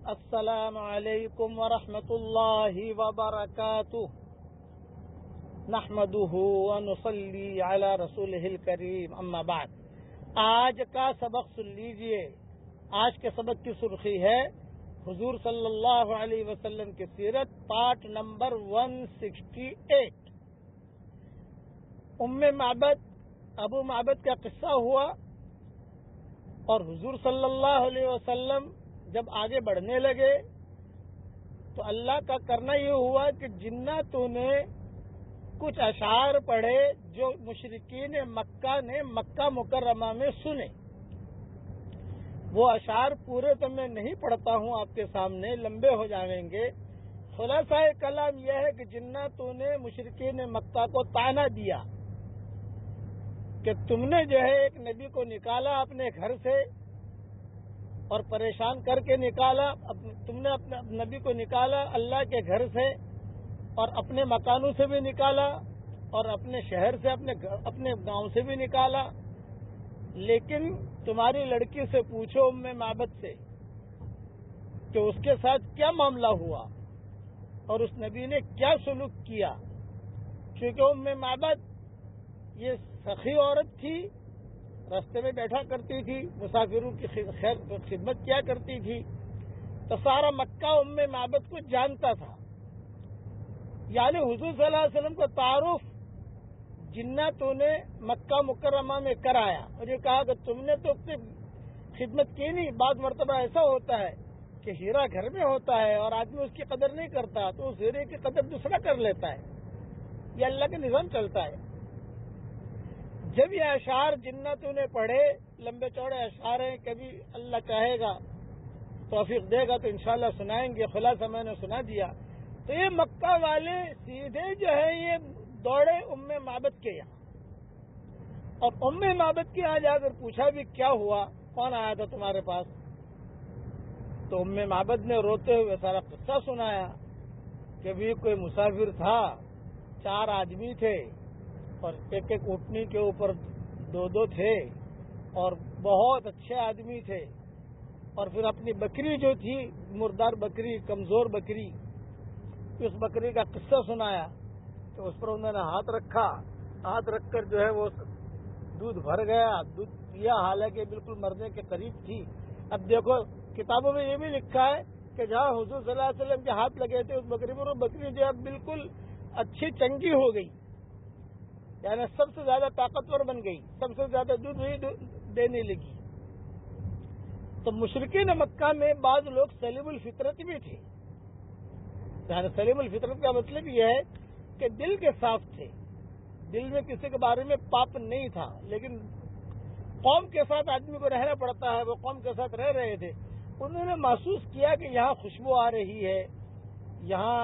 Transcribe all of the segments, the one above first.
السلام علیکم ورحمۃ اللہ وبرکاتہ نحمده ونصلی علی رسولہ الکریم اما بعد۔ آج کا سبق سن لیجئے۔ آج کے سبق کی سرخی ہے حضور صلی اللہ علیہ وسلم کی سیرت، پارٹ نمبر 168۔ ام معبد، ابو معبد کا قصہ ہوا، اور حضور صلی اللہ علیہ وسلم جب آگے بڑھنے لگے تو اللہ کا کرنا یہ ہوا کہ جناتوں نے کچھ اشعار پڑھے جو مشرکین مکہ نے مکہ مکرمہ میں سنے۔ وہ اشعار پورے تو میں نہیں پڑھتا ہوں آپ کے سامنے، لمبے ہو جائیں گے۔ خلاصہ کلام یہ ہے کہ جناتوں نے مشرکین مکہ کو طعنہ دیا کہ تم نے جو ہے ایک نبی کو نکالا اپنے گھر سے اور پریشان کر کے نکالا، تم نے اپنے نبی کو نکالا اللہ کے گھر سے اور اپنے مکانوں سے بھی نکالا اور اپنے شہر سے اپنے گاؤں سے بھی نکالا، لیکن تمہاری لڑکی سے پوچھو ام معبد سے کہ اس کے ساتھ کیا معاملہ ہوا اور اس نبی نے کیا سلوک کیا، کیونکہ ام معبد یہ سخی عورت تھی، راستے میں بیٹھا کرتی تھی، مسافروں کی خدمت کیا کرتی تھی، تو سارا مکہ ام معبد کو جانتا تھا۔ یعنی حضور صلی اللہ علیہ وسلم کو تعارف جناتوں نے مکہ مکرمہ میں کرایا اور یہ کہا کہ تم نے تو اپنی خدمت کی نہیں۔ بعض مرتبہ ایسا ہوتا ہے کہ ہیرا گھر میں ہوتا ہے اور آدمی اس کی قدر نہیں کرتا تو اس ہیرے کی قدر دوسرا کر لیتا ہے، یہ اللہ کا نظام چلتا ہے۔ جب یہ اشعار جناتوں نے پڑھے، لمبے چوڑے اشعار ہیں، کبھی اللہ چاہے گا توفیق دے گا تو انشاءاللہ سنائیں گے، خلاصہ میں نے سنا دیا۔ تو یہ مکہ والے سیدھے جو ہے یہ دوڑے ام معبد کے یہاں، اور ام معبد کے یہاں جا کر پوچھا بھی کیا ہوا، کون آیا تھا تمہارے پاس؟ تو ام معبد نے روتے ہوئے سارا قصہ سنایا کہ بھی کوئی مسافر تھا، 4 آدمی تھے اور ایک اونٹنی کے اوپر 2 تھے اور بہت اچھے آدمی تھے، اور پھر اپنی بکری جو تھی، مردار بکری، کمزور بکری، اس بکری کا قصہ سنایا تو اس پر انہوں نے ہاتھ رکھا، ہاتھ رکھ کر جو ہے وہ دودھ بھر گیا، دودھ پیا، حالانکہ بالکل مرنے کے قریب تھی۔ اب دیکھو کتابوں میں یہ بھی لکھا ہے کہ جہاں حضور صلی اللہ علیہ وسلم کے ہاتھ لگے تھے اس بکری پر، وہ بکری جو ہے بالکل اچھی چنگی ہو گئی، یعنی سب سے زیادہ طاقتور بن گئی، سب سے زیادہ دودھ وہی دینے لگی۔ تو مشرکین مکہ میں بعض لوگ سلیم الفطرت بھی تھے، یعنی سلیم الفطرت کا مطلب یہ ہے کہ دل کے صاف تھے، دل میں کسی کے بارے میں پاپ نہیں تھا، لیکن قوم کے ساتھ آدمی کو رہنا پڑتا ہے، وہ قوم کے ساتھ رہ رہے تھے، انہوں نے محسوس کیا کہ یہاں خوشبو آ رہی ہے، یہاں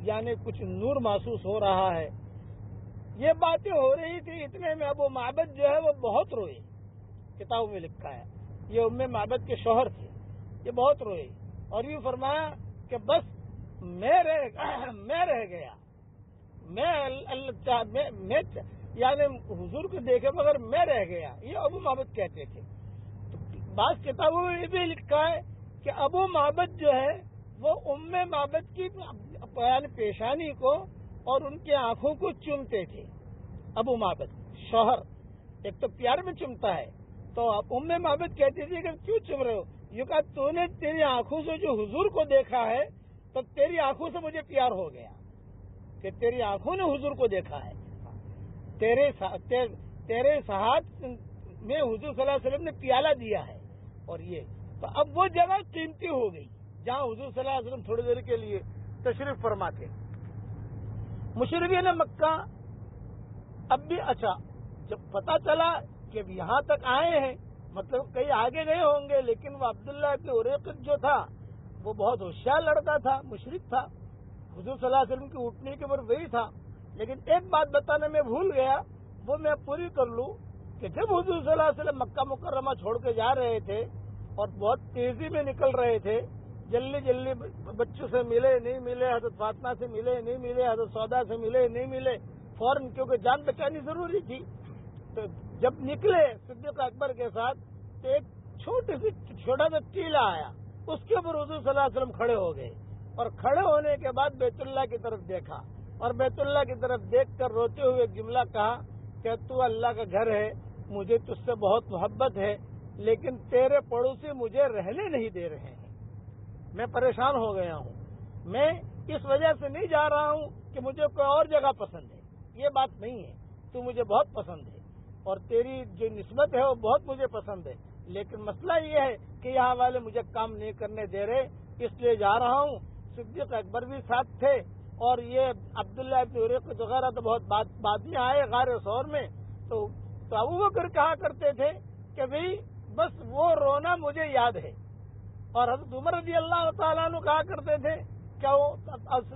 یعنی کچھ نور محسوس ہو رہا ہے۔ یہ باتیں ہو رہی تھی، اتنے میں ابو معبد جو ہے وہ بہت روئے، کتابوں میں لکھا ہے، یہ ام معبد کے شوہر تھے، یہ بہت روئے اور یہ فرمایا کہ بس میں رہ گیا، یعنی حضور کو دیکھے مگر میں رہ گیا، یہ ابو معبد کہتے تھے۔ تو بعض کتابوں میں یہ بھی لکھا ہے کہ ابو معبد جو ہے وہ ام معبد کی پیشانی کو اور ان کی آنکھوں کو چومتے تھے۔ ابو معبد شوہر ایک تو پیار میں چومتا ہے، تو ام معبد کہتی تھی کہ کیوں چوم رہے ہو؟ یہ کہا تو نے تیری آنکھوں سے جو حضور کو دیکھا ہے تو تیری آنکھوں سے مجھے پیار ہو گیا کہ تیری آنکھوں نے حضور کو دیکھا ہے، تیرے ساتھ میں حضور صلی اللہ علیہ وسلم نے پیالہ دیا ہے۔ اور یہ تو اب وہ جگہ قیمتی ہو گئی جہاں حضور صلی اللہ علیہ وسلم تھوڑی دیر کے لیے تشریف فرماتے۔ مشرکین مکہ اب بھی اچھا جب پتا چلا کہ یہاں تک آئے ہیں، مطلب کئی آگے گئے ہوں گے، لیکن وہ عبداللہ ابن اریقط جو تھا وہ بہت ہوشیار لڑکا تھا، مشرک تھا، حضور صلی اللہ علیہ وسلم کی اونٹنی کے اوپر وہی تھا۔ لیکن ایک بات بتانے میں بھول گیا، وہ میں پوری کر لوں کہ جب حضور صلی اللہ علیہ وسلم مکہ مکرمہ چھوڑ کے جا رہے تھے اور بہت تیزی میں نکل رہے تھے، جلدی بچوں سے ملے نہیں ملے، حضرت فاطمہ سے ملے نہیں ملے، حضرت سودا سے ملے نہیں ملے، فوراً کیونکہ جان بچانی ضروری تھی۔ تو جب نکلے صدیق اکبر کے ساتھ تو ایک چھوٹا سا ٹیلا آیا، اس کے اوپر حضور صلی اللہ علیہ وسلم کھڑے ہو گئے اور کھڑے ہونے کے بعد بیت اللہ کی طرف دیکھا اور بیت اللہ کی طرف دیکھ کر روتے ہوئے جملہ کہا کہ تو اللہ کا گھر ہے، مجھے تجھ سے بہت محبت ہے، لیکن تیرے پڑوسی مجھے رہنے نہیں دے رہے ہیں، میں پریشان ہو گیا ہوں، میں اس وجہ سے نہیں جا رہا ہوں کہ مجھے کوئی اور جگہ پسند ہے، یہ بات نہیں ہے، تو مجھے بہت پسند ہے اور تیری جو نسبت ہے وہ بہت مجھے پسند ہے، لیکن مسئلہ یہ ہے کہ یہاں والے مجھے کام نہیں کرنے دے رہے، اس لیے جا رہا ہوں۔ صدیق اکبر بھی ساتھ تھے اور یہ عبداللہ ابن اریقط وغیرہ تو بہت بعد میں آئے غار ثور میں۔ تو ابوبکر کہا کرتے تھے کہ بھئی بس وہ رونا مجھے یاد ہے، اور حضرت عمر رضی اللہ تعالیٰ عنہ کہا کرتے تھے کہ وہ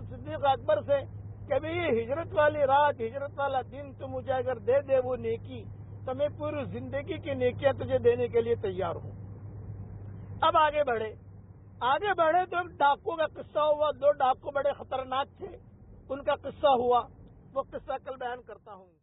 صدیق اکبر سے کہ بھئی یہ ہجرت والی رات، ہجرت والا دن تو مجھے اگر دے دے وہ نیکی تو میں پوری زندگی کی نیکیاں تجھے دینے کے لیے تیار ہوں۔ اب آگے بڑھے تو ایک ڈاکو کا قصہ ہوا، 2 ڈاکو بڑے خطرناک تھے، ان کا قصہ ہوا، وہ قصہ کل بیان کرتا ہوں۔